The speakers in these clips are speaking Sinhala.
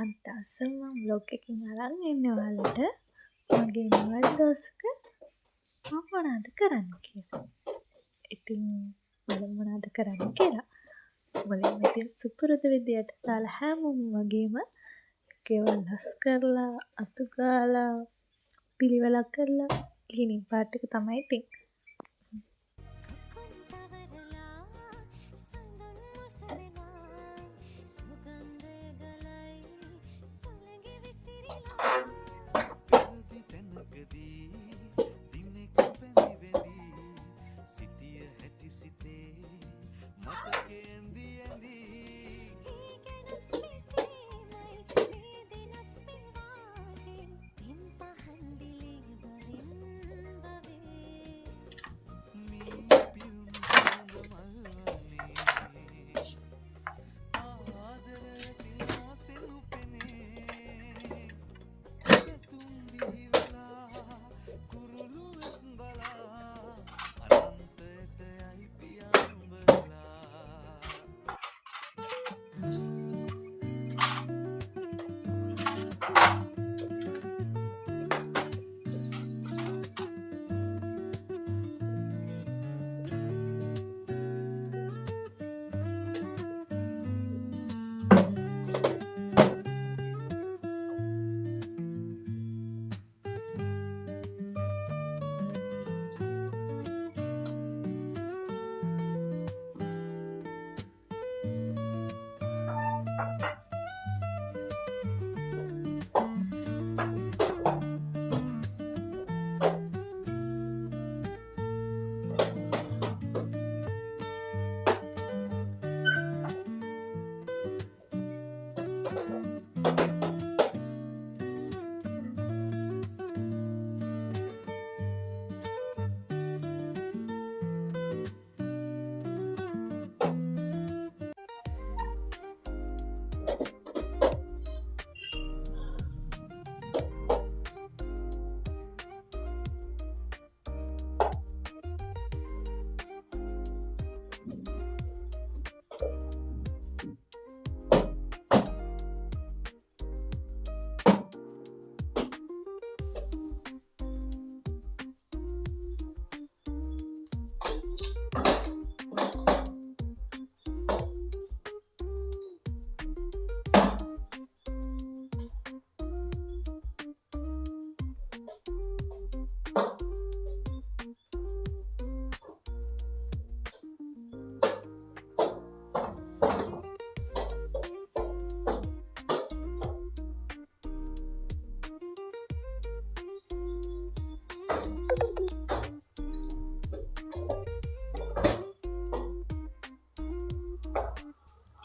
අද අසල් මම බ්ලොග් එකකින් අරන් එන්නේ ඔයාලට මගේ නිවැරදි දවසක මම මොනවද කරන්න කියලා. ඉතින් බලමු මොනවද කරන්න කියලා. මුලින්ම ඉතින් සුපුරුදු විදියට ඔයාලා හැමෝම වගේම ගෙවල් හස් කරලා අතු ගාලා පිළිවෙලක් කරලා ක්ලීනින් පාර්ට් එක තමයි ඉතින්.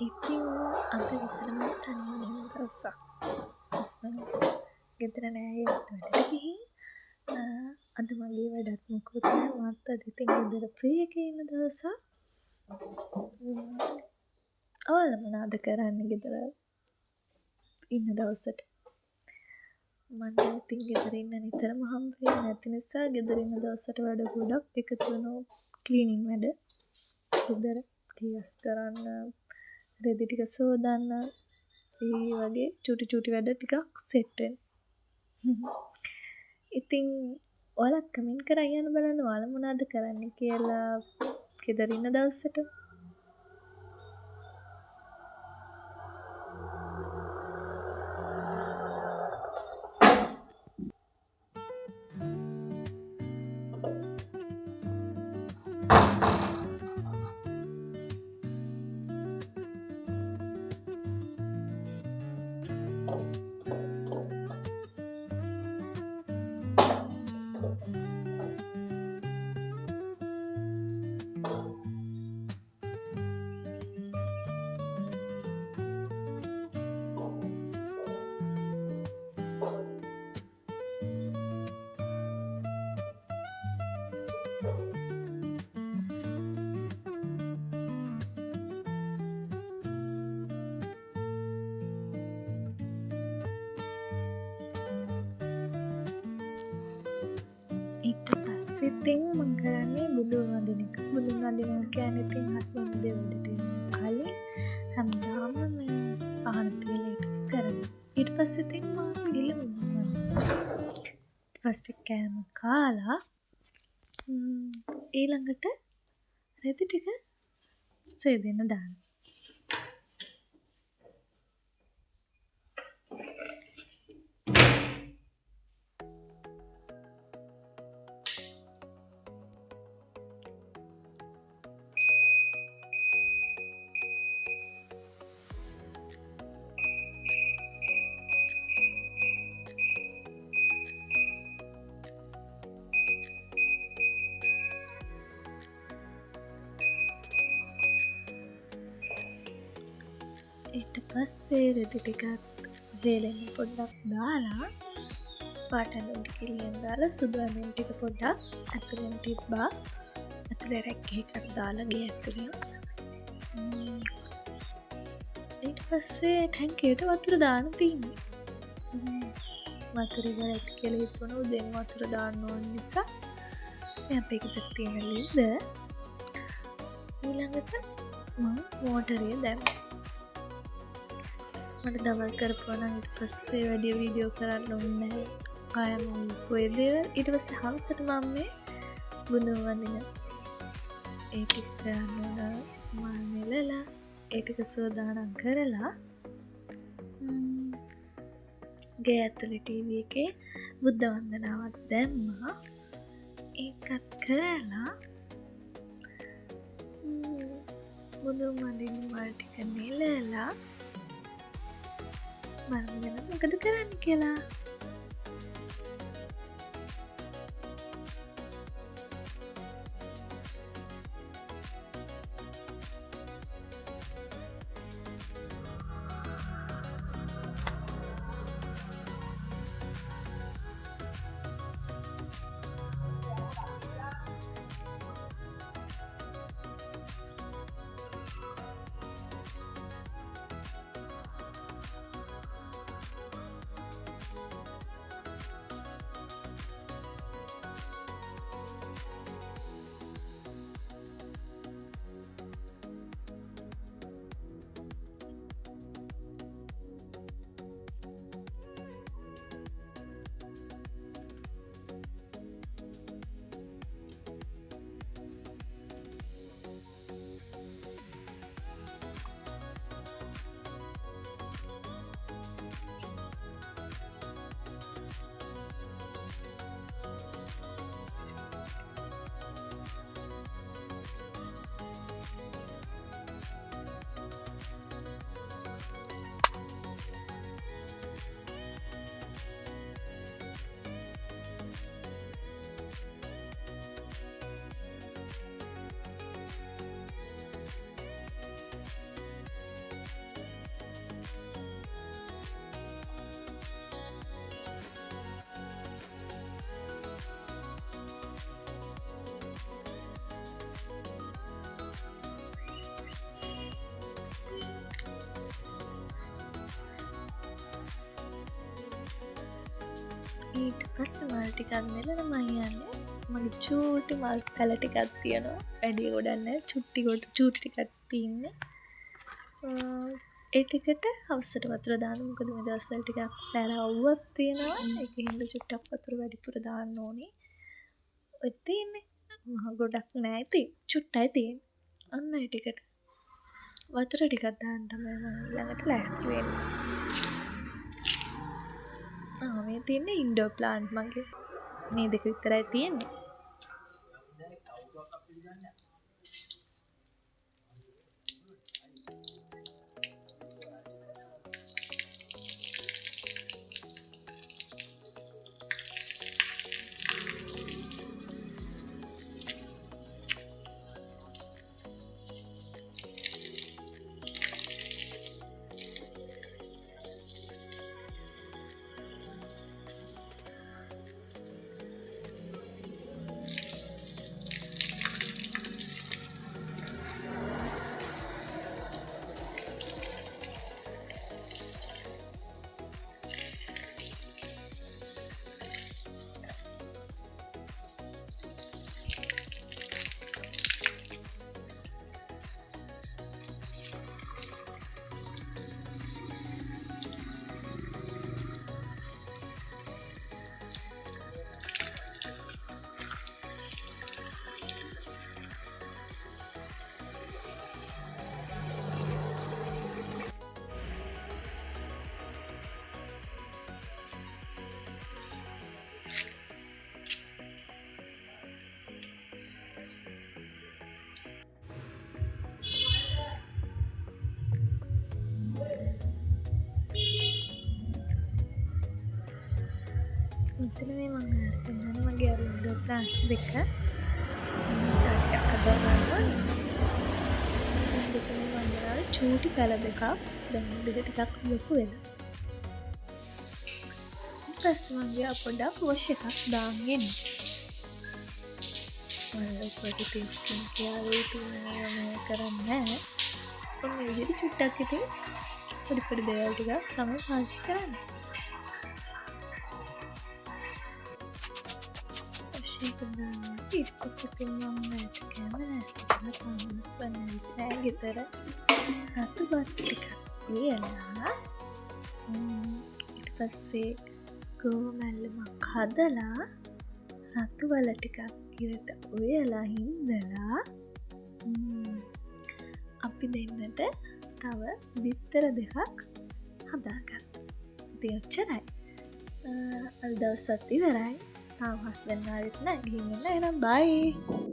ඉතින් අද විතරම තනියම ඉන්න දවසක්. හස්බන්ඩ් ගෙදර නෑ ඒත් වැඩට ගිහින්. අද මගේ වැඩක් මොකුත් නෑ. මාත් අද ඉතින් ගෙදර ෆ්‍රී එකේ ඉන්න දවසක්. ඔයාලා මොනවද කරන්නේ ගෙදර ඉන්න දවසට? මට ඉතින් ගෙදර ඉන්න නිතරම හම්බ වෙන්නේ නැති නිසා ගෙදර ඉන්න දවසට වැඩ ගොඩක් එකතු වෙනවා. ක්ලීනින් වැඩ, ගෙදර ක්ලීනස් කරන්න, රෙදි ටික සෝදන්න, ඒ වගේ චුටි වැඩ ටිකක් සෙට් වෙනවා. ඉතින් ඔයාලා කමෙන්ට් කරලා කියන්න බලන්න ඔයාලා මොනවද කරන්නේ කියලා ගෙදර ඉන්න දවසට. ඊට පස්සේ ඉතින් මම කරන්නේ බුදුන් වදින එක. බුදුන් වදිනවා කියන්නේ ඉතින් හස්බන්ඩ් දෙවලට කලින් හැමදාම මේ පහන තියලා කරනවා. ඊට පස්සේ ඉතින් මම පිළිමුණා. ඊට පස්සේ කෑම කාලා ඊළඟට රෙදි ටික සේදෙන්න දානවා. ඊට පස්සේ රෙදි ටිකත් වේලෙන්න පොඩ්ඩක් දාලා පාට ඇඳුම් ටික එළියෙන් දාලා සුදු ඇඳුම් ටික පොඩ්ඩක් ඇතුලෙන් තිබ්බා. ඇතුලේ රැක් එකකට දාලා ගේ ඇතුලේ. ඊට පස්සේ ටැංකියට වතුර දාන්න තියෙන්නේ. වතුර ඉවර ඇති කියලා හිතුණා උදේම වතුර දාන්න ඕන නිසා මේ අපේ ගෙදර තියෙන ලින්ද ඊළඟට මම මෝටරේ දැම්මා. මට දවල් කරපුවා නම් ඊට පස්සේ වැඩි වීඩියෝ කරන්න ඕනේ නැහැ. ආයම ඔය දේවල් ඊට පස්සේ හවසට මම මේ බුදුන් වඳින ඒ ටික කරන්න ඕන මල් නෙලලා ඒ ටික සෝදානම් කරලා ගේ ඇතුලේ ටීවී එකේ බුද්ධ වන්දනාවක් දැම්මා. ඒකත් කරලා බුදුන් වඳින මල් ටික නෙලලා මම මොකද කරන්න කියලා ඊට පස්සේ මල් ටිකක් නෙලලා මම යන්නේ මගේ චූටි මල් පැල ටිකක් තියෙනවා. වැඩි ගොඩක් නැහැ. චූටි ටිකක් තියෙන්නේ. ඒ ටිකට හවසට වතුර දාන්න. මොකද මේ දවස්වල ටිකක් සැරවුවක් තියෙනවා. ඒක හින්දා චුට්ටක් වතුර වැඩිපුර දාන්න ඕනේ. ඔය තියෙන්නේ. මහ ගොඩක් නැහැ ඉතින්. චුට්ටයි තියෙන්නේ. අන්න ඒ ටිකට වතුර ටිකක් දාන්න තමයි මම ළඟට ලෑස්ති වෙන්නේ. මේ තියෙන්නේ ඉන්ඩෝර් ප්ලාන්ට් මගේ. මේ දෙක විතරයි තියෙන්නේ. මෙතන මේ මම අරගෙන මගේ අරුන්ගේ ප්ලාස් දෙක ටිකක් හදා ගන්න ඕනේ. දෙකම වන්දනාවේ චූටි පැල දෙකක් දැන් දෙක ටිකක් ලොකු වෙලා. ඊපස්සේ මම ගියා පොඩ්ඩක් වොෂ් එකක් දාගෙන. මම උඩට ටිස්කින් කියලා මේ කරන්නේ නැහැ. මේ විදිහට චුට්ටක් ඉතින් පොඩි පොඩි දේවල් ටිකක් තමයි පාවිච්චි කරන්නේ. ඒක දාන්න ඊට පස්සේ ඉතින් මම මේක කැමරාස්ට තාමස් බලන්නේ ගෙදර රතු බත් ටිකක් ලියලා ඊට පස්සේ ගෝමැල්ලමක් හදලා රතු වල ටිකක් ඉරට උයලා හින්දලා අපි දෙන්නට තව බිත්තර දෙකක් හදාගත්තා. ඉතින් ඔච්චරයි. අද දවසත් ඉවරයි. තාම හස්බන්ඩ් ආවෙත් නැහැ. ගිහින් එන්න. එහෙනම් බයි.